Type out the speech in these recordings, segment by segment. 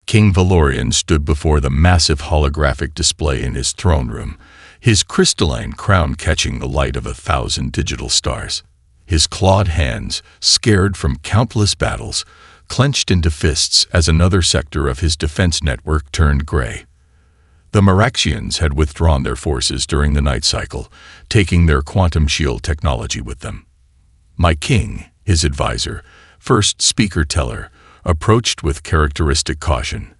King Valorian stood before the massive holographic display in his throne room, his crystalline crown catching the light of 1,000 digital stars. His clawed hands, scared from countless battles, clenched into fists as another sector of his defense network turned gray. The Maraxians had withdrawn their forces during the night cycle, taking their quantum shield technology with them. My king, his advisor, first speaker Teller, approached with characteristic caution.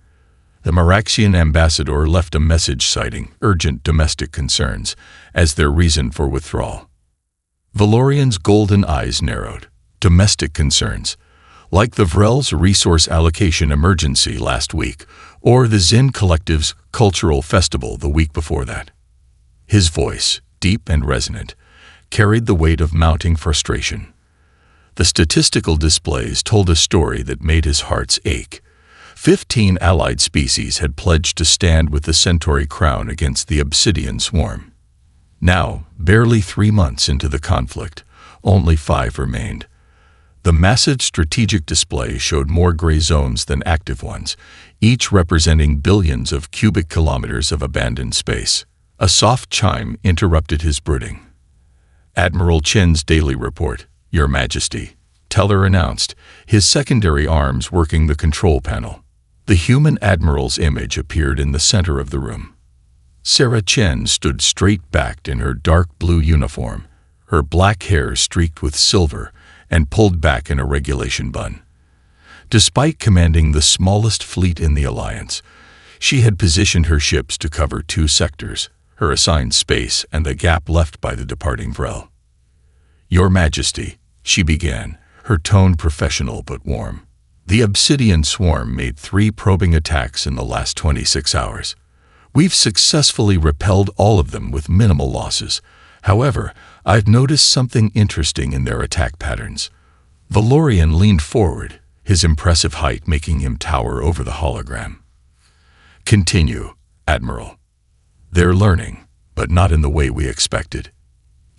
The Maraxian ambassador left a message citing urgent domestic concerns as their reason for withdrawal. Valorian's golden eyes narrowed. Domestic concerns, like the Vrel's resource allocation emergency last week, or the Zen Collective's cultural festival the week before that. His voice, deep and resonant, carried the weight of mounting frustration. The statistical displays told a story that made his heart ache. 15 allied species had pledged to stand with the Centauri crown against the Obsidian swarm. Now, barely 3 months into the conflict, only 5 remained. The massive strategic display showed more gray zones than active ones, each representing billions of cubic kilometers of abandoned space. A soft chime interrupted his brooding. Admiral Chen's daily report, Your Majesty, Teller announced, his secondary arms working the control panel. The human admiral's image appeared in the center of the room. Sarah Chen stood straight-backed in her dark blue uniform, her black hair streaked with silver and pulled back in a regulation bun. Despite commanding the smallest fleet in the Alliance, she had positioned her ships to cover 2 sectors, her assigned space and the gap left by the departing Vrel. Your Majesty, she began, her tone professional but warm. The Obsidian swarm made 3 probing attacks in the last 26 hours. We've successfully repelled all of them with minimal losses. However, I've noticed something interesting in their attack patterns. Valorian leaned forward, his impressive height making him tower over the hologram. Continue, Admiral. They're learning, but not in the way we expected.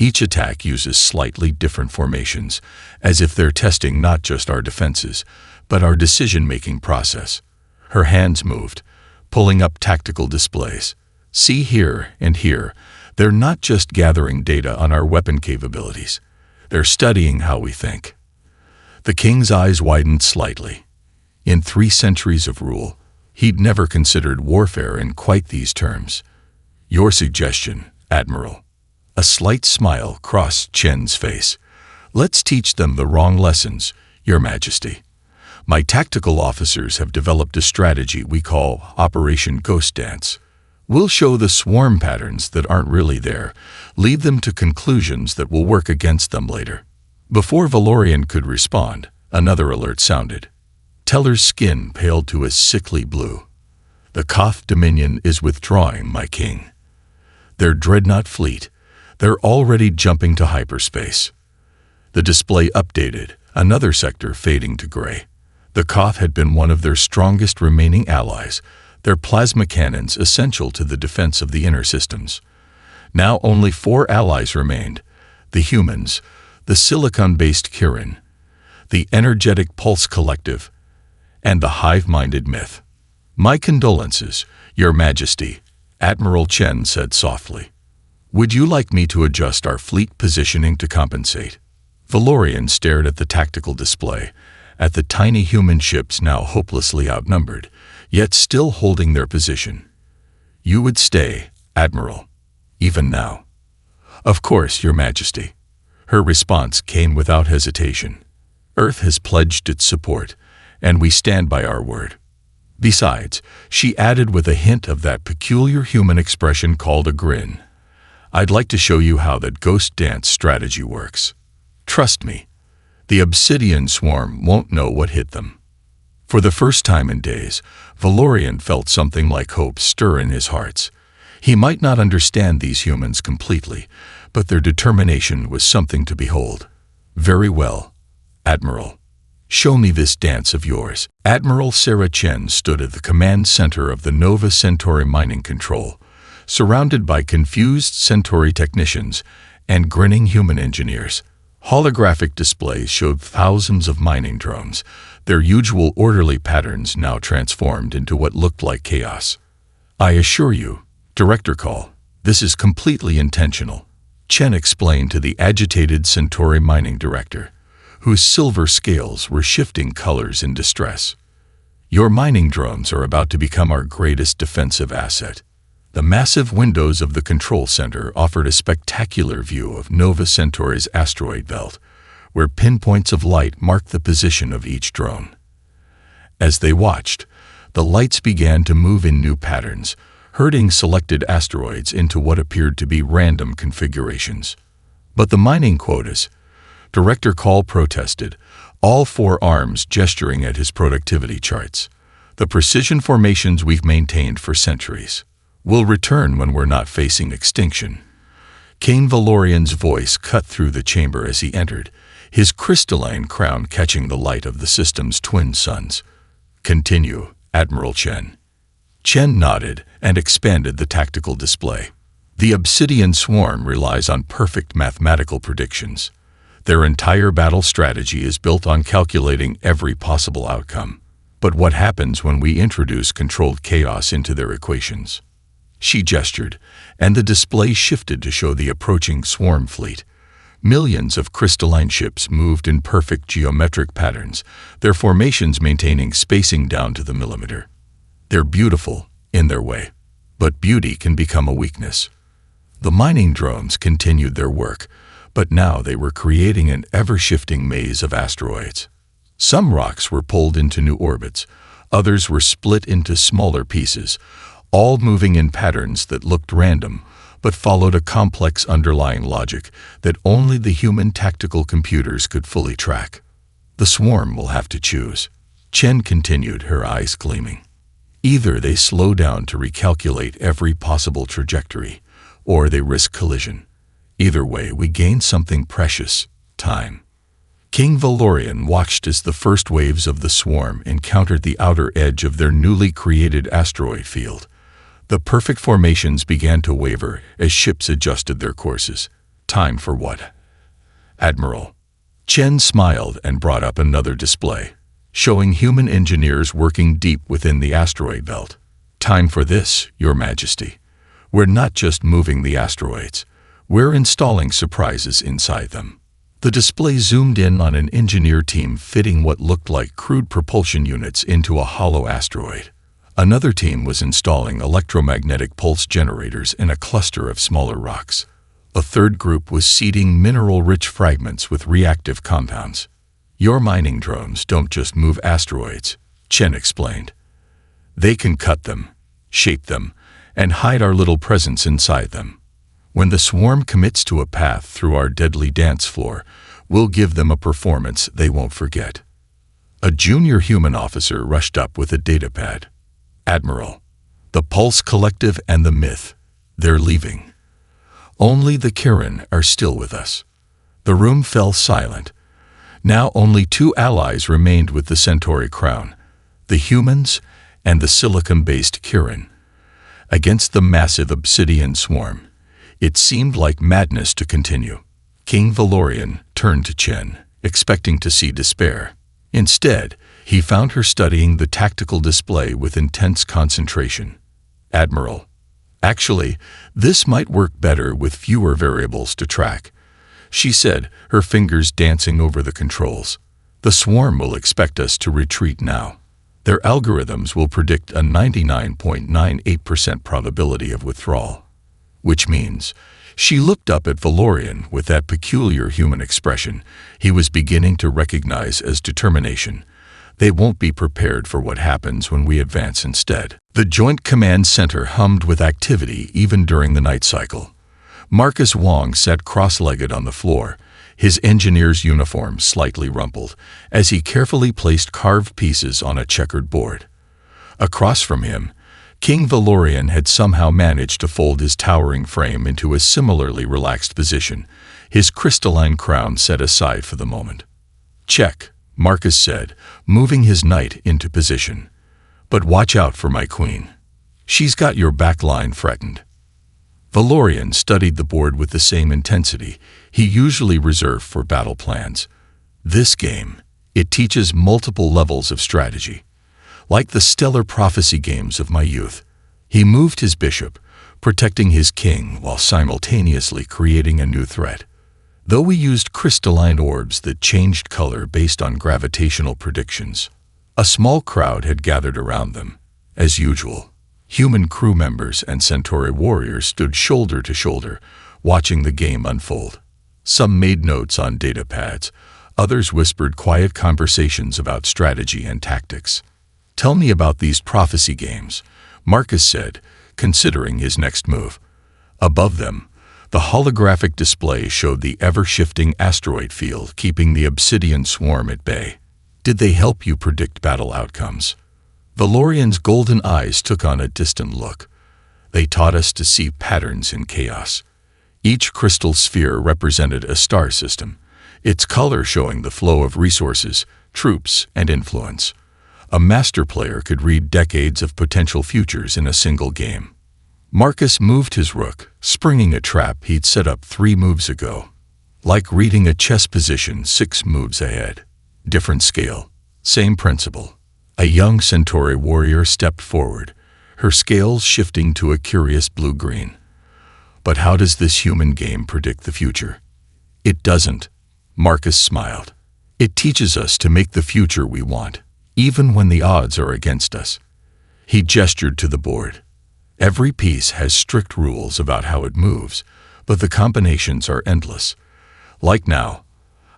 Each attack uses slightly different formations, as if they're testing not just our defenses, but our decision-making process. Her hands moved, pulling up tactical displays. See here and here, they're not just gathering data on our weapon capabilities. They're studying how we think. The king's eyes widened slightly. In 3 centuries of rule, he'd never considered warfare in quite these terms. Your suggestion, Admiral. A slight smile crossed Chen's face. Let's teach them the wrong lessons, Your Majesty. My tactical officers have developed a strategy we call Operation Ghost Dance. We'll show the swarm patterns that aren't really there, lead them to conclusions that will work against them later. Before Valorian could respond, another alert sounded. Teller's skin paled to a sickly blue. The Koth Dominion is withdrawing, my king. Their dreadnought fleet, they're already jumping to hyperspace. The display updated, another sector fading to gray. The Koth had been one of their strongest remaining allies, their plasma cannons essential to the defense of the inner systems. Now only 4 allies remained: the humans, the silicon-based Kirin, the energetic Pulse Collective, and the hive-minded Myth. My condolences, Your Majesty, Admiral Chen said softly. Would you like me to adjust our fleet positioning to compensate? Valorian stared at the tactical display, at the tiny human ships now hopelessly outnumbered, yet still holding their position. You would stay, Admiral, even now. Of course, Your Majesty. Her response came without hesitation. Earth has pledged its support, and we stand by our word. Besides, she added with a hint of that peculiar human expression called a grin, I'd like to show you how that ghost dance strategy works. Trust me, the Obsidian swarm won't know what hit them. For the first time in days, Valorian felt something like hope stir in his heart. He might not understand these humans completely, but their determination was something to behold. Very well, Admiral. Show me this dance of yours. Admiral Sarah Chen stood at the command center of the Nova Centauri Mining Control, surrounded by confused Centauri technicians and grinning human engineers. Holographic displays showed thousands of mining drones, their usual orderly patterns now transformed into what looked like chaos. "I assure you, Director Call, this is completely intentional," Chen explained to the agitated Centauri mining director, whose silver scales were shifting colors in distress. "Your mining drones are about to become our greatest defensive asset." The massive windows of the control center offered a spectacular view of Nova Centauri's asteroid belt, where pinpoints of light marked the position of each drone. As they watched, the lights began to move in new patterns, herding selected asteroids into what appeared to be random configurations. "But the mining quotas," Director Call protested, all four arms gesturing at his productivity charts. "The precision formations we've maintained for centuries will return when we're not facing extinction." King Valorian's voice cut through the chamber as he entered, his crystalline crown catching the light of the system's twin suns. "Continue, Admiral Chen." Chen nodded and expanded the tactical display. "The Obsidian Swarm relies on perfect mathematical predictions. Their entire battle strategy is built on calculating every possible outcome. But what happens when we introduce controlled chaos into their equations?" She gestured, and the display shifted to show the approaching swarm fleet. Millions of crystalline ships moved in perfect geometric patterns, their formations maintaining spacing down to the millimeter. "They're beautiful, in their way. But beauty can become a weakness." The mining drones continued their work, but now they were creating an ever-shifting maze of asteroids. Some rocks were pulled into new orbits, others were split into smaller pieces, all moving in patterns that looked random, but followed a complex underlying logic that only the human tactical computers could fully track. "The swarm will have to choose," Chen continued, her eyes gleaming. "Either they slow down to recalculate every possible trajectory, or they risk collision. Either way, we gain something precious: time." King Valorian watched as the first waves of the swarm encountered the outer edge of their newly created asteroid field. The perfect formations began to waver as ships adjusted their courses. "Time for what, Admiral?" Chen smiled and brought up another display, showing human engineers working deep within the asteroid belt. "Time for this, Your Majesty. We're not just moving the asteroids, we're installing surprises inside them." The display zoomed in on an engineer team fitting what looked like crude propulsion units into a hollow asteroid. Another team was installing electromagnetic pulse generators in a cluster of smaller rocks. A third group was seeding mineral-rich fragments with reactive compounds. "Your mining drones don't just move asteroids," Chen explained. "They can cut them, shape them, and hide our little presence inside them. When the swarm commits to a path through our deadly dance floor, we'll give them a performance they won't forget." A junior human officer rushed up with a datapad. "Admiral, the Pulse Collective and the Myth, they're leaving. Only the Kirin are still with us." The room fell silent. Now only two allies remained with the Centauri crown, the humans and the silicon-based Kirin. Against the massive obsidian swarm, it seemed like madness to continue. King Valorian turned to Chen, expecting to see despair. Instead, he found her studying the tactical display with intense concentration. "Admiral, actually, this might work better with fewer variables to track," she said, her fingers dancing over the controls. "The swarm will expect us to retreat now. Their algorithms will predict a 99.98% probability of withdrawal." Which means, she looked up at Valorian with that peculiar human expression he was beginning to recognize as determination. "They won't be prepared for what happens when we advance instead." The Joint Command Center hummed with activity even during the night cycle. Marcus Wong sat cross-legged on the floor, his engineer's uniform slightly rumpled, as he carefully placed carved pieces on a checkered board. Across from him, King Valorian had somehow managed to fold his towering frame into a similarly relaxed position, his crystalline crown set aside for the moment. "Check," Marcus said, moving his knight into position. "But watch out for my queen. She's got your back line threatened." Valorian studied the board with the same intensity he usually reserved for battle plans. "This game, It teaches multiple levels of strategy. Like the stellar prophecy games of my youth, he moved his bishop, protecting his king while simultaneously creating a new threat. Though we used crystalline orbs that changed color based on gravitational predictions, a small crowd had gathered around them. As usual, human crew members and Centauri warriors stood shoulder to shoulder, watching the game unfold. Some made notes on data pads, others whispered quiet conversations about strategy and tactics. "Tell me about these prophecy games," Marcus said, considering his next move. Above them, the holographic display showed the ever-shifting asteroid field keeping the obsidian swarm at bay. "Did they help you predict battle outcomes?" Valorian's golden eyes took on a distant look. "They taught us to see patterns in chaos." Each crystal sphere represented a star system, its color showing the flow of resources, troops, and influence. A master player could read decades of potential futures in a single game. Marcus moved his rook, springing a trap he'd set up 3 moves ago. Like reading a chess position 6 moves ahead. Different scale, same principle. A young Centauri warrior stepped forward, her scales shifting to a curious blue-green. "But how does this human game predict the future?" "It doesn't," Marcus smiled. "It teaches us to make the future we want, even when the odds are against us." He gestured to the board. Every piece has strict rules about how it moves, but the combinations are endless. Like now,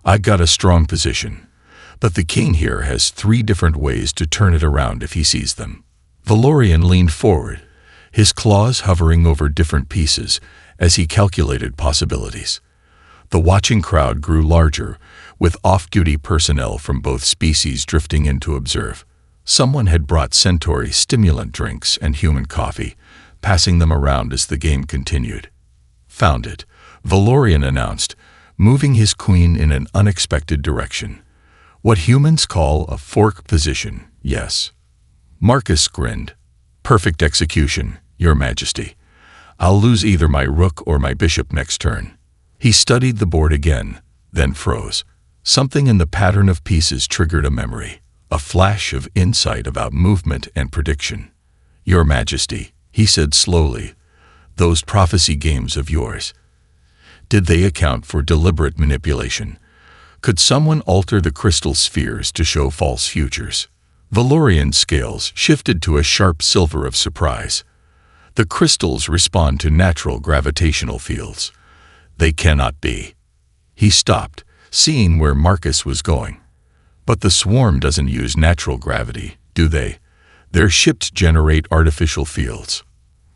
I got a strong position, but the king here has 3 different ways to turn it around if he sees them. Valorian leaned forward, his claws hovering over different pieces as he calculated possibilities. The watching crowd grew larger, with off-duty personnel from both species drifting in to observe. Someone had brought Centauri stimulant drinks and human coffee, passing them around as the game continued. "Found it," Valorian announced, moving his queen in an unexpected direction. "What humans call a fork position, yes." Marcus grinned. "Perfect execution, Your Majesty. I'll lose either my rook or my bishop next turn." He studied the board again, then froze. Something in the pattern of pieces triggered a memory, a flash of insight about movement and prediction. "Your Majesty," he said slowly, "those prophecy games of yours, did they account for deliberate manipulation? Could someone alter the crystal spheres to show false futures?" Valorian's scales shifted to a sharp silver of surprise. "The crystals respond to natural gravitational fields. They cannot be." He stopped, seeing where Marcus was going. "But the swarm doesn't use natural gravity, do they? Their ships generate artificial fields."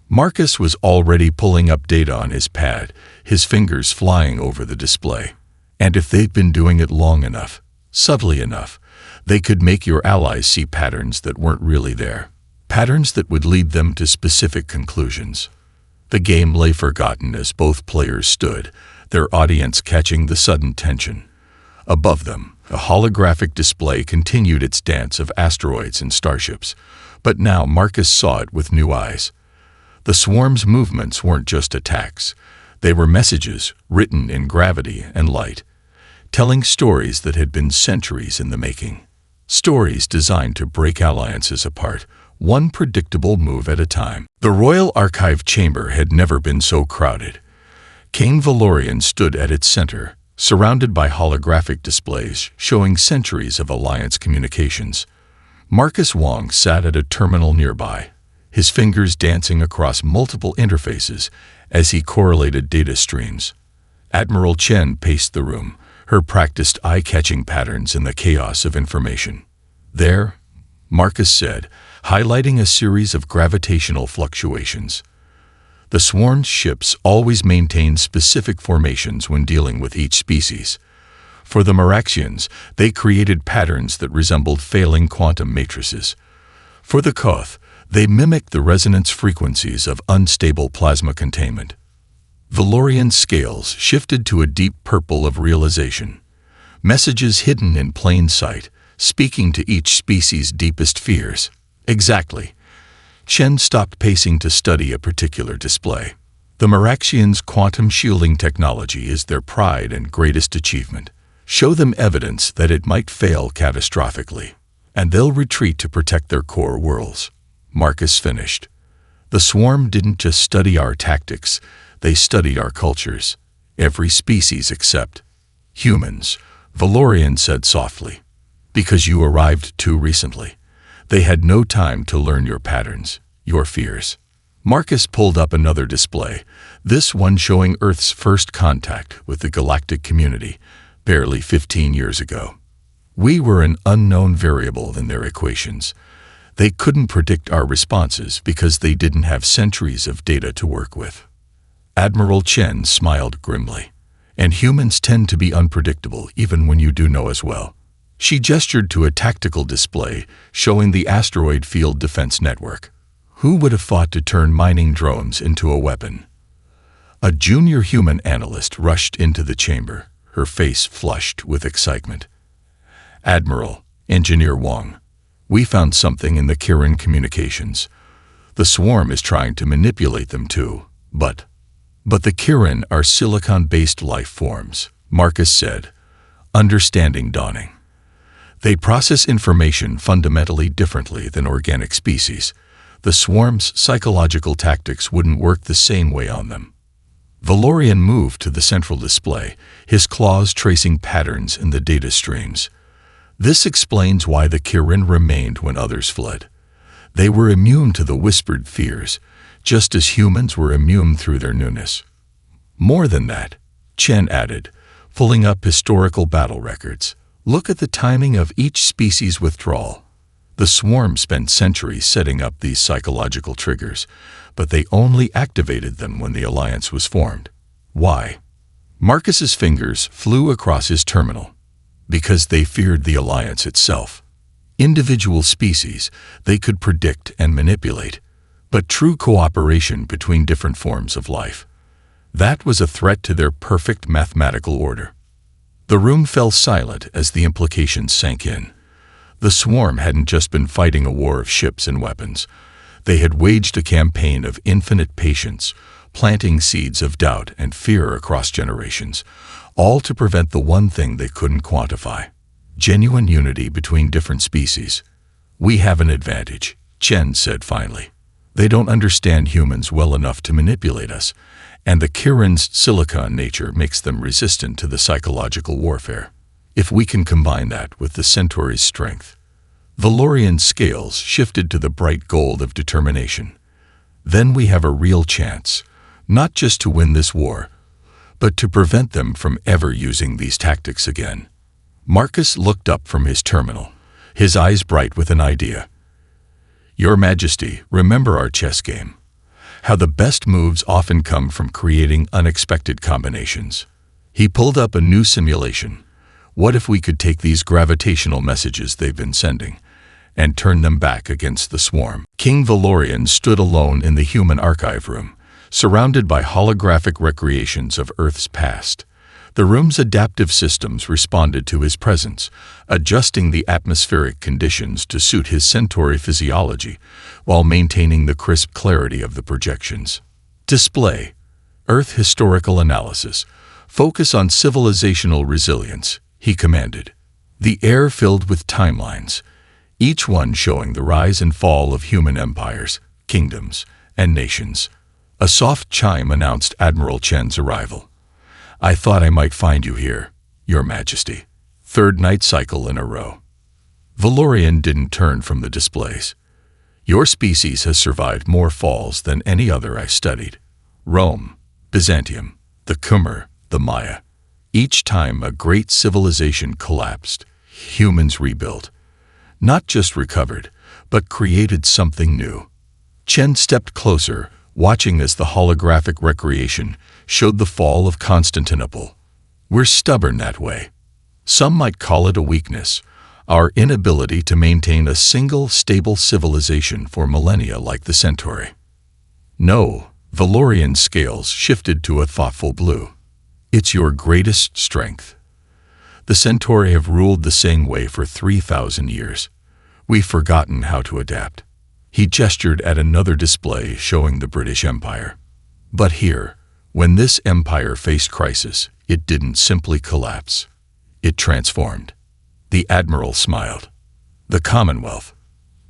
Marcus was already pulling up data on his pad, his fingers flying over the display. "And if they'd been doing it long enough, subtly enough, they could make your allies see patterns that weren't really there. Patterns that would lead them to specific conclusions." The game lay forgotten as both players stood, their audience catching the sudden tension. Above them, a holographic display continued its dance of asteroids and starships, but now Marcus saw it with new eyes. The swarm's movements weren't just attacks. They were messages written in gravity and light, telling stories that had been centuries in the making. Stories designed to break alliances apart, one predictable move at a time. The Royal Archive Chamber had never been so crowded. King Valorian stood at its center, surrounded by holographic displays showing centuries of alliance communications. Marcus Wong sat at a terminal nearby, his fingers dancing across multiple interfaces as he correlated data streams. Admiral Chen paced the room, her practiced eye-catching patterns in the chaos of information. "There," Marcus said, highlighting a series of gravitational fluctuations. The swarm's ships always maintained specific formations when dealing with each species. For the Meraxians, they created patterns that resembled failing quantum matrices. For the Koth, they mimicked the resonance frequencies of unstable plasma containment. Valorian's scales shifted to a deep purple of realization. Messages hidden in plain sight, speaking to each species' deepest fears. Exactly. Chen stopped pacing to study a particular display. The Meraxians' quantum shielding technology is their pride and greatest achievement. Show them evidence that it might fail catastrophically, and they'll retreat to protect their core worlds. Marcus finished. The swarm didn't just study our tactics, they studied our cultures. Every species except humans, Valorian said softly. Because you arrived too recently. They had no time to learn your patterns, your fears. Marcus pulled up another display, this one showing Earth's first contact with the galactic community, barely 15 years ago. We were an unknown variable in their equations. They couldn't predict our responses because they didn't have centuries of data to work with. Admiral Chen smiled grimly. And humans tend to be unpredictable even when you do know as well. She gestured to a tactical display showing the asteroid field defense network. Who would have thought to turn mining drones into a weapon? A junior human analyst rushed into the chamber, her face flushed with excitement. Admiral, Engineer Wong, we found something in the Kirin communications. The swarm is trying to manipulate them too, but the Kirin are silicon-based life forms, Marcus said, understanding dawning. They process information fundamentally differently than organic species. The swarm's psychological tactics wouldn't work the same way on them. Valorian moved to the central display, his claws tracing patterns in the data streams. This explains why the Kirin remained when others fled. They were immune to the whispered fears, just as humans were immune through their newness. More than that, Chen added, pulling up historical battle records. Look at the timing of each species' withdrawal. The swarm spent centuries setting up these psychological triggers, but they only activated them when the alliance was formed. Why? Marcus's fingers flew across his terminal. Because they feared the alliance itself. Individual species they could predict and manipulate, but true cooperation between different forms of life. That was a threat to their perfect mathematical order. The room fell silent as the implications sank in. The swarm hadn't just been fighting a war of ships and weapons. They had waged a campaign of infinite patience, planting seeds of doubt and fear across generations, all to prevent the one thing they couldn't quantify: genuine unity between different species. We have an advantage, Chen said finally. They don't understand humans well enough to manipulate us, and the Kirin's silicon nature makes them resistant to the psychological warfare. If we can combine that with the Centauri's strength. Valorian's scales shifted to the bright gold of determination. Then we have a real chance, not just to win this war, but to prevent them from ever using these tactics again. Marcus looked up from his terminal, his eyes bright with an idea. Your Majesty, remember our chess game? How the best moves often come from creating unexpected combinations. He pulled up a new simulation. What if we could take these gravitational messages they've been sending and turn them back against the swarm? King Valorian stood alone in the human archive room, surrounded by holographic recreations of Earth's past. The room's adaptive systems responded to his presence, adjusting the atmospheric conditions to suit his Centauri physiology while maintaining the crisp clarity of the projections. Display. Earth Historical Analysis. Focus on civilizational resilience, he commanded. The air filled with timelines, each one showing the rise and fall of human empires, kingdoms, and nations. A soft chime announced Admiral Chen's arrival. I thought I might find you here, Your Majesty. Third night cycle in a row. Valorian didn't turn from the displays. Your species has survived more falls than any other I've studied. Rome, Byzantium, the Khmer, the Maya. Each time a great civilization collapsed, humans rebuilt. Not just recovered, but created something new. Chen stepped closer, watching as the holographic recreation showed the fall of Constantinople. We're stubborn that way. Some might call it a weakness, our inability to maintain a single stable civilization for millennia like the Centauri. No, Valorian's scales shifted to a thoughtful blue. It's your greatest strength. The Centauri have ruled the same way for 3,000 years. We've forgotten how to adapt. He gestured at another display showing the British Empire. But here, when this empire faced crisis, it didn't simply collapse. It transformed. The Admiral smiled. The Commonwealth.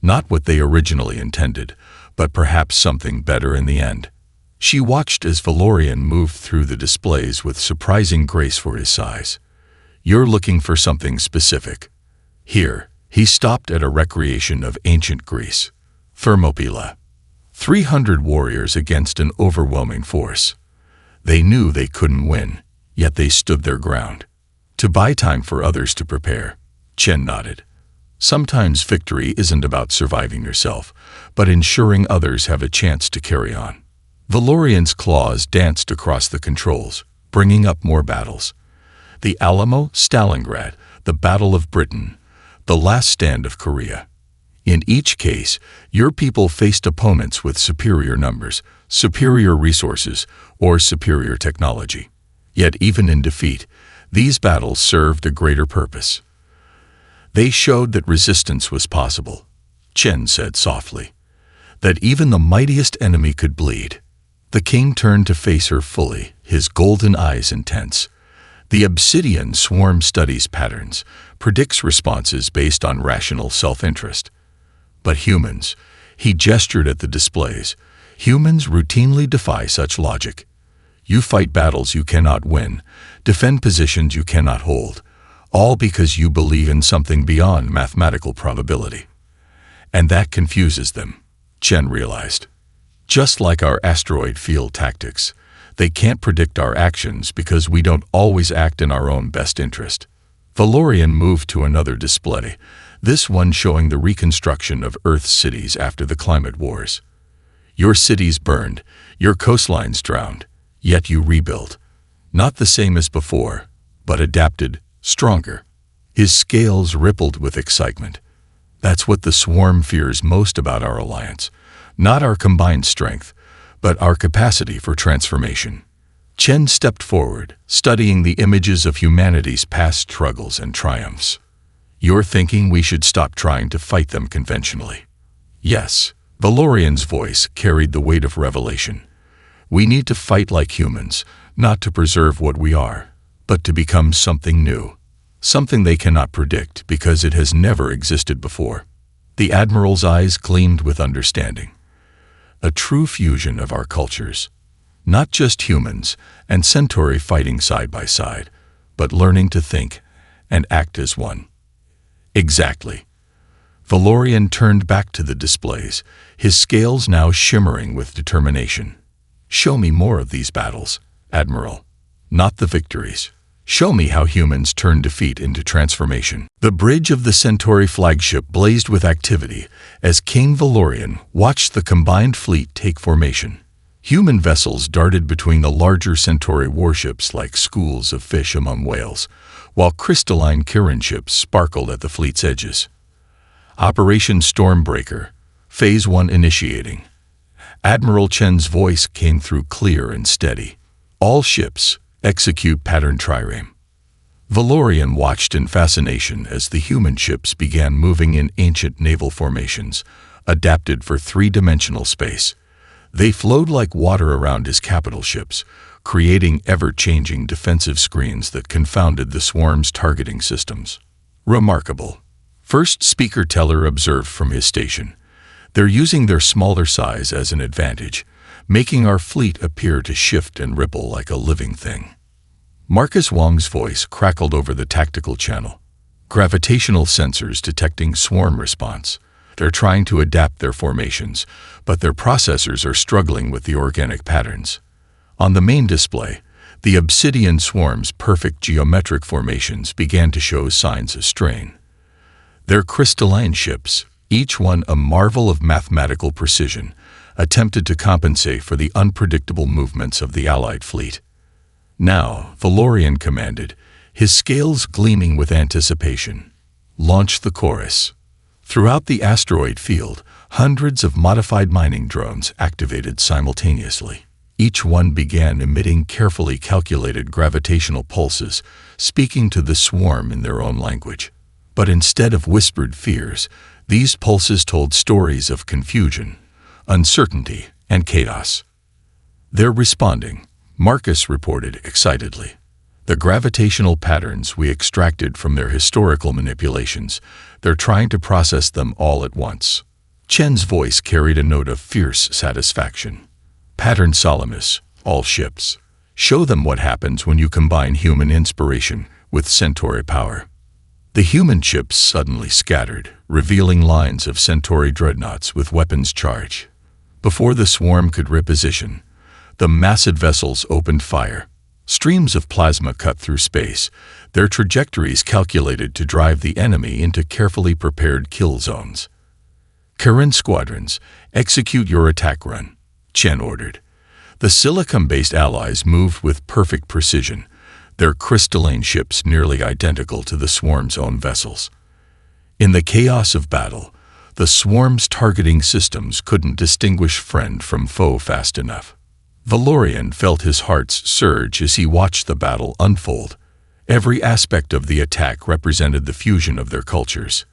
Not what they originally intended, but perhaps something better in the end. She watched as Valorian moved through the displays with surprising grace for his size. You're looking for something specific. Here, he stopped at a recreation of ancient Greece. Thermopylae. 300 warriors against an overwhelming force. They knew they couldn't win, yet they stood their ground. To buy time for others to prepare. Chen nodded. Sometimes victory isn't about surviving yourself, but ensuring others have a chance to carry on. Valorian's claws danced across the controls, bringing up more battles. The Alamo, Stalingrad, the Battle of Britain, the last stand of Korea. In each case, your people faced opponents with superior numbers, superior resources, or superior technology. Yet even in defeat, these battles served a greater purpose. They showed that resistance was possible, Chen said softly, that even the mightiest enemy could bleed. The king turned to face her fully, his golden eyes intense. The obsidian swarm studies patterns, predicts responses based on rational self-interest. But humans, he gestured at the displays, humans routinely defy such logic. You fight battles you cannot win, defend positions you cannot hold, all because you believe in something beyond mathematical probability. And that confuses them, Chen realized. Just like our asteroid field tactics, they can't predict our actions because we don't always act in our own best interest. Valorian moved to another display, this one showing the reconstruction of Earth's cities after the climate wars. Your cities burned, your coastlines drowned, yet you rebuilt. Not the same as before, but adapted, stronger. His scales rippled with excitement. That's what the swarm fears most about our alliance. Not our combined strength, but our capacity for transformation. Chen stepped forward, studying the images of humanity's past struggles and triumphs. You're thinking we should stop trying to fight them conventionally. Yes, Valorian's voice carried the weight of revelation. We need to fight like humans, not to preserve what we are, but to become something new. Something they cannot predict because it has never existed before. The Admiral's eyes gleamed with understanding. A true fusion of our cultures. Not just humans and Centauri fighting side by side, but learning to think and act as one. Exactly. Valorian turned back to the displays, his scales now shimmering with determination. Show me more of these battles, Admiral. Not the victories. Show me how humans turn defeat into transformation. The bridge of the Centauri flagship blazed with activity as King Valorian watched the combined fleet take formation. Human vessels darted between the larger Centauri warships like schools of fish among whales, while crystalline Kirin ships sparkled at the fleet's edges. Operation Stormbreaker, Phase 1 initiating. Admiral Chen's voice came through clear and steady. All ships, execute pattern trireme. Valorian watched in fascination as the human ships began moving in ancient naval formations, adapted for three-dimensional space. They flowed like water around his capital ships, creating ever-changing defensive screens that confounded the swarm's targeting systems. Remarkable. First speaker Teller observed from his station. They're using their smaller size as an advantage, making our fleet appear to shift and ripple like a living thing. Marcus Wong's voice crackled over the tactical channel. Gravitational sensors detecting swarm response. They're trying to adapt their formations, but their processors are struggling with the organic patterns. On the main display, the obsidian swarm's perfect geometric formations began to show signs of strain. Their crystalline ships, each one a marvel of mathematical precision, attempted to compensate for the unpredictable movements of the Allied fleet. Now, Valorian commanded, his scales gleaming with anticipation. Launch the chorus. Throughout the asteroid field, hundreds of modified mining drones activated simultaneously. Each one began emitting carefully calculated gravitational pulses, speaking to the swarm in their own language. But instead of whispered fears, these pulses told stories of confusion, uncertainty, and chaos. They're responding, Marcus reported excitedly. The gravitational patterns we extracted from their historical manipulations, they're trying to process them all at once. Chen's voice carried a note of fierce satisfaction. Pattern Solemnis, all ships. Show them what happens when you combine human inspiration with Centauri power. The human ships suddenly scattered, revealing lines of Centauri dreadnoughts with weapons charge. Before the swarm could reposition, the massive vessels opened fire. Streams of plasma cut through space, their trajectories calculated to drive the enemy into carefully prepared kill zones. Kirin squadrons, execute your attack run, Chen ordered. The silicon-based allies moved with perfect precision, their crystalline ships nearly identical to the swarm's own vessels. In the chaos of battle, the swarm's targeting systems couldn't distinguish friend from foe fast enough. Valorian felt his heart surge as he watched the battle unfold. Every aspect of the attack represented the fusion of their cultures.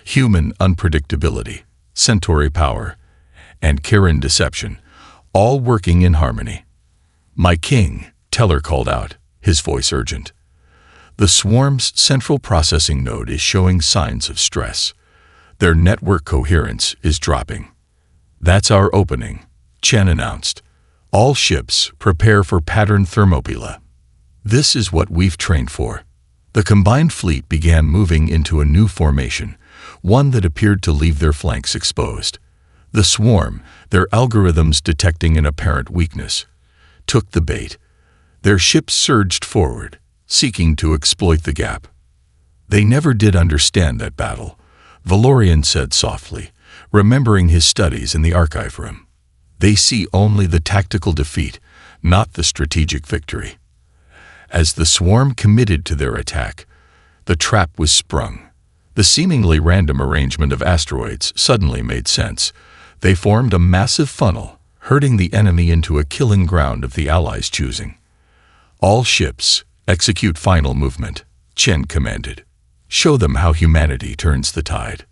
Human unpredictability, Centauri power, and Kirin deception, all working in harmony. "My king," Teller called out, his voice urgent. The swarm's central processing node is showing signs of stress. Their network coherence is dropping. "That's our opening," Chen announced. "All ships prepare for pattern thermopylae. This is what we've trained for." The combined fleet began moving into a new formation, one that appeared to leave their flanks exposed. The swarm, their algorithms detecting an apparent weakness, took the bait. Their ships surged forward, seeking to exploit the gap. "They never did understand that battle," Valorian said softly, remembering his studies in the archive room. "They see only the tactical defeat, not the strategic victory." As the swarm committed to their attack, the trap was sprung. The seemingly random arrangement of asteroids suddenly made sense. They formed a massive funnel, herding the enemy into a killing ground of the Allies' choosing. "All ships, execute final movement," Chen commanded. "Show them how humanity turns the tide."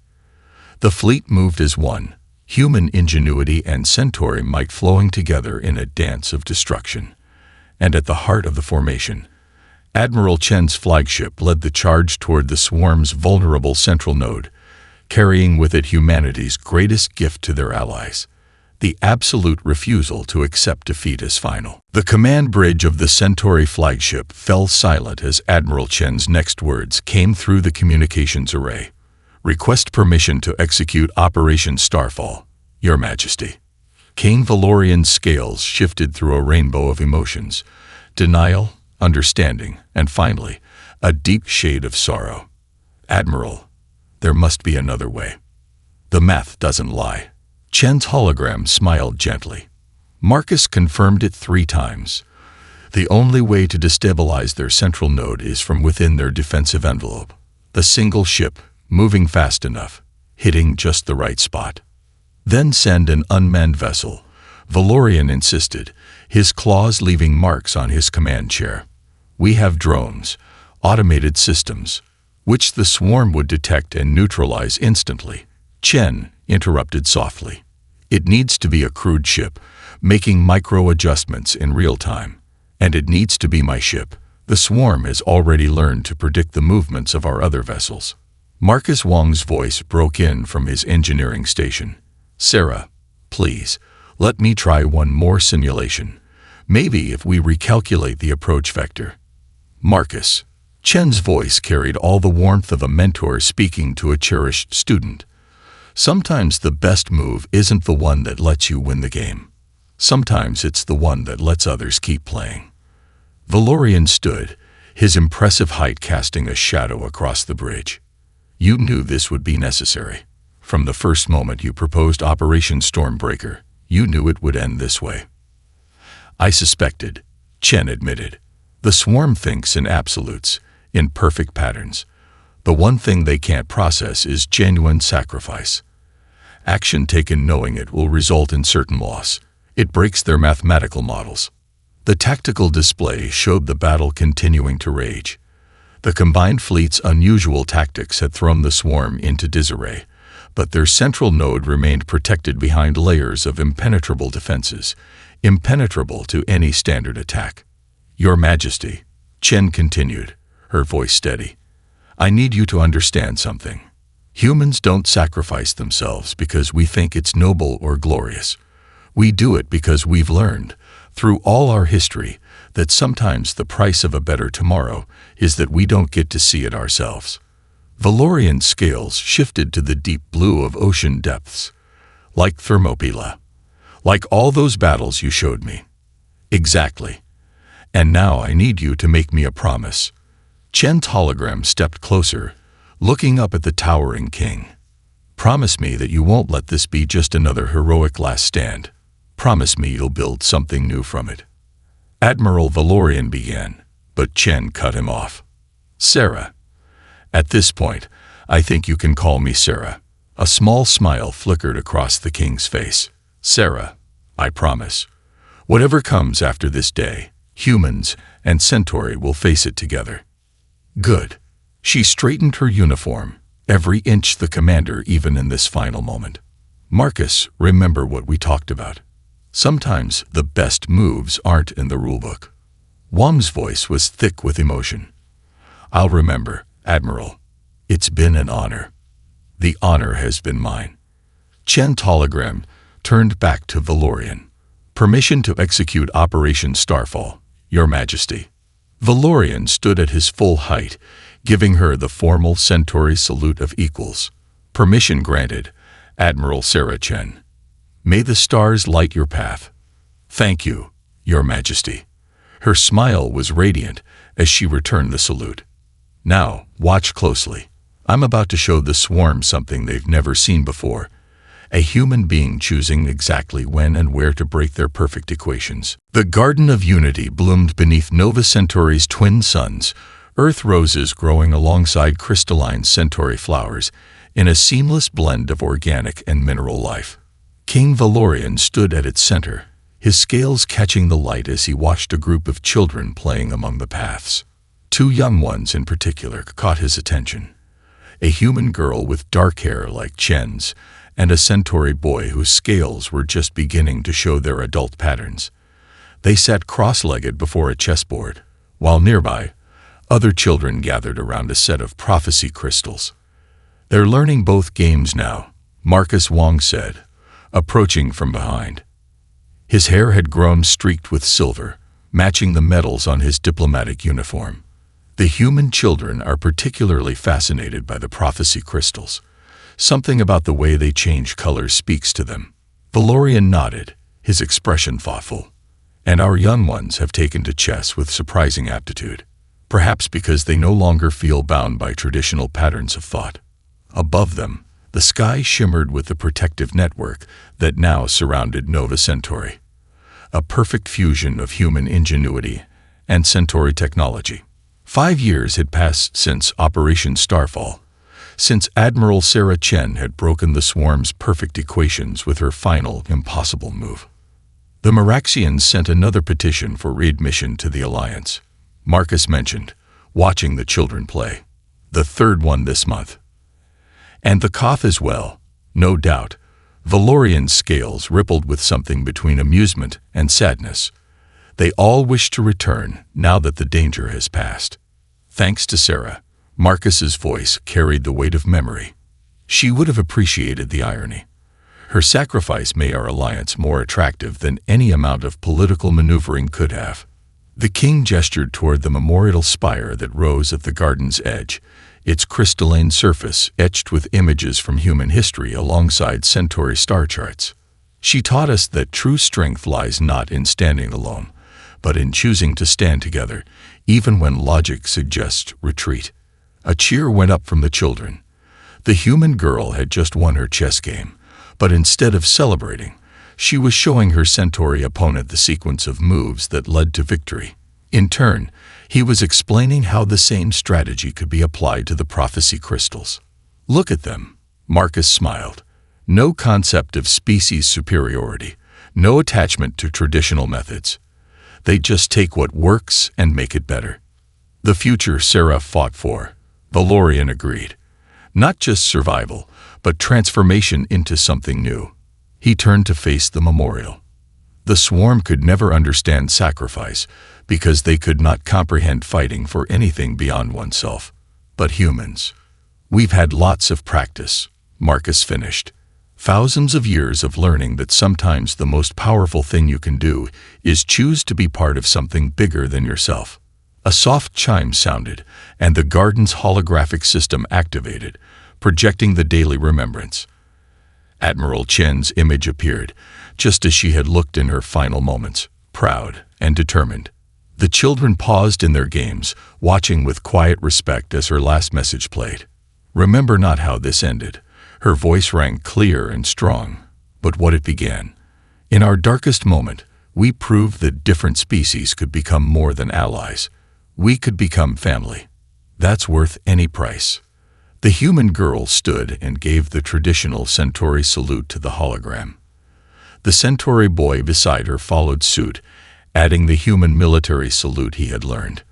The fleet moved as one, human ingenuity and Centauri might flowing together in a dance of destruction. And at the heart of the formation, Admiral Chen's flagship led the charge toward the swarm's vulnerable central node, carrying with it humanity's greatest gift to their allies, the absolute refusal to accept defeat as final. The command bridge of the Centauri flagship fell silent as Admiral Chen's next words came through the communications array. "Request permission to execute Operation Starfall, Your Majesty." King Valorian's scales shifted through a rainbow of emotions: denial, understanding, and finally, a deep shade of sorrow. "Admiral, there must be another way. The math doesn't lie." Chen's hologram smiled gently. Marcus confirmed it 3 times. "The only way to destabilize their central node is from within their defensive envelope. The single ship, moving fast enough, hitting just the right spot. Then send an unmanned vessel," Valorian insisted, his claws leaving marks on his command chair. "We have drones, automated systems, which the swarm would detect and neutralize instantly." Chen interrupted softly. "It needs to be a crewed ship, making micro-adjustments in real time. And it needs to be my ship. The swarm has already learned to predict the movements of our other vessels." Marcus Wong's voice broke in from his engineering station. "Sarah, please, let me try one more simulation. Maybe if we recalculate the approach vector." "Marcus." Chen's voice carried all the warmth of a mentor speaking to a cherished student. "Sometimes the best move isn't the one that lets you win the game. Sometimes it's the one that lets others keep playing." Valorian stood, his impressive height casting a shadow across the bridge. "You knew this would be necessary. From the first moment you proposed Operation Stormbreaker, you knew it would end this way." "I suspected," Chen admitted. "The swarm thinks in absolutes, in perfect patterns. The one thing they can't process is genuine sacrifice. Action taken knowing it will result in certain loss. It breaks their mathematical models." The tactical display showed the battle continuing to rage. The combined fleet's unusual tactics had thrown the swarm into disarray, but their central node remained protected behind layers of impenetrable defenses, impenetrable to any standard attack. "Your Majesty," Chen continued, her voice steady. I need you to understand something. Humans don't sacrifice themselves because we think it's noble or glorious. We do it because we've learned, through all our history, that sometimes the price of a better tomorrow is that we don't get to see it ourselves. Valorian's scales shifted to the deep blue of ocean depths. Like Thermopylae. Like all those battles you showed me. Exactly. And now I need you to make me a promise. Chen's hologram stepped closer, looking up at the towering king. Promise me that you won't let this be just another heroic last stand. Promise me you'll build something new from it. Admiral Valorian began, but Chen cut him off. Sarah. At this point, I think you can call me Sarah. A small smile flickered across the king's face. Sarah, I promise. Whatever comes after this day, humans and Centauri will face it together. Good. She straightened her uniform, every inch the commander even in this final moment. Marcus, remember what we talked about. Sometimes the best moves aren't in the rulebook. Wong's voice was thick with emotion. I'll remember, Admiral. It's been an honor. The honor has been mine. Chen's hologram turned back to Valorian. Permission to execute Operation Starfall, Your Majesty. Valorian stood at his full height, giving her the formal Centauri salute of equals. Permission granted, Admiral Sarah Chen. May the stars light your path. Thank you, Your Majesty. Her smile was radiant as she returned the salute. Now, watch closely. I'm about to show the swarm something they've never seen before. A human being choosing exactly when and where to break their perfect equations. The Garden of Unity bloomed beneath Nova Centauri's twin suns, Earth roses growing alongside crystalline Centauri flowers, in a seamless blend of organic and mineral life. King Valorian stood at its center, his scales catching the light as he watched a group of children playing among the paths. Two young ones in particular caught his attention. A human girl with dark hair like Chen's, and a Centauri boy whose scales were just beginning to show their adult patterns. They sat cross-legged before a chessboard, while nearby, other children gathered around a set of prophecy crystals. They're learning both games now, Marcus Wong said, approaching from behind. His hair had grown streaked with silver, matching the medals on his diplomatic uniform. The human children are particularly fascinated by the prophecy crystals. Something about the way they change colors speaks to them. Valorian nodded, his expression thoughtful. And our young ones have taken to chess with surprising aptitude. Perhaps because they no longer feel bound by traditional patterns of thought. Above them, the sky shimmered with the protective network that now surrounded Nova Centauri. A perfect fusion of human ingenuity and Centauri technology. 5 years had passed since Operation Starfall, since Admiral Sarah Chen had broken the swarm's perfect equations with her final, impossible move. The Meraxians sent another petition for readmission to the Alliance. Marcus mentioned, watching the children play. The third one this month. And the Koth as well, no doubt. Valorian's scales rippled with something between amusement and sadness. They all wish to return now that the danger has passed. Thanks to Sarah, Marcus's voice carried the weight of memory. She would have appreciated the irony. Her sacrifice made our alliance more attractive than any amount of political maneuvering could have. The king gestured toward the memorial spire that rose at the garden's edge, its crystalline surface etched with images from human history alongside Centauri star charts. She taught us that true strength lies not in standing alone, but in choosing to stand together, even when logic suggests retreat. A cheer went up from the children. The human girl had just won her chess game, but instead of celebrating, she was showing her Centauri opponent the sequence of moves that led to victory. In turn, he was explaining how the same strategy could be applied to the prophecy crystals. Look at them, Marcus smiled. No concept of species superiority, no attachment to traditional methods. They just take what works and make it better. The future Sarah fought for, Valorian agreed. Not just survival, but transformation into something new. He turned to face the memorial. The swarm could never understand sacrifice because they could not comprehend fighting for anything beyond oneself. But humans, we've had lots of practice, Marcus finished. Thousands of years of learning that sometimes the most powerful thing you can do is choose to be part of something bigger than yourself. A soft chime sounded, and the garden's holographic system activated, projecting the daily remembrance. Admiral Chen's image appeared, just as she had looked in her final moments, proud and determined. The children paused in their games, watching with quiet respect as her last message played. Remember not how this ended. Her voice rang clear and strong, but what it began. In our darkest moment, we proved that different species could become more than allies. We could become family. That's worth any price. The human girl stood and gave the traditional Centauri salute to the hologram. The Centauri boy beside her followed suit, adding the human military salute he had learned.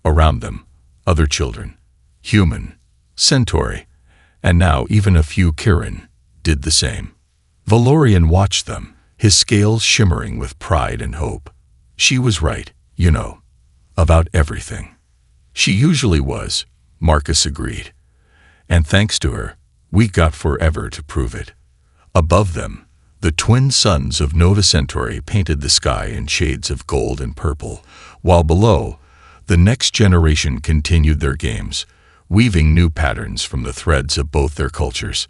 Around them, other children, human, Centauri, and now even a few Kirin, did the same. Valorian watched them, his scales shimmering with pride and hope. She was right, you know, about everything. She usually was, Marcus agreed. And thanks to her, we got forever to prove it. Above them, the twin suns of Nova Centauri painted the sky in shades of gold and purple, while below, the next generation continued their games, weaving new patterns from the threads of both their cultures.